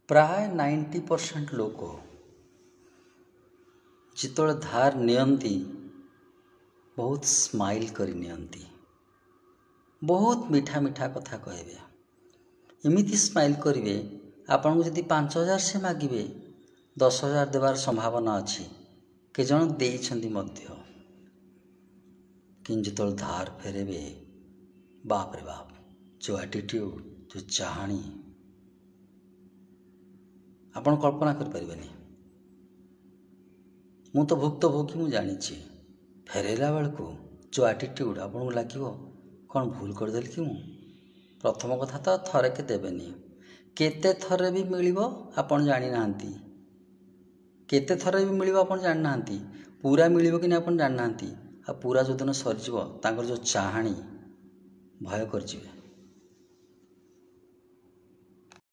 प्राय 90% लोक जितोले धार नियंती बहुत स्माइल करी नियंती, बहुत मीठा मीठा कथा कहबे, एमिति स्माइल करिवे। आपन को जदि 5,000 से मागिबे 10,000 देवार संभावना अच्छी, के जन देइछंती मध्य, किन जितोले धार फेरेबे, बाप रे बाप, जो एटीट्यूड, जो चाहणी आपन कल्पना कर परिबेनी। मु तो भुक्तभोगी, मु जानिछि फेरेला बेलू जो एटीट्यूड आपन को लागिवो कौन भूल करदेली कि मु। प्रथम कथा तो थरे के देबेनी, केते थरे भी मिलिबो आपन जानि नांती, केते थरे भी मिलिबो आपन जानि नांती, पूरा मिलिबो कि ना आपन जानि नांती। आ पूरा जो दिन सरीजिवो तांकर जो चाहणी भय करजिवे।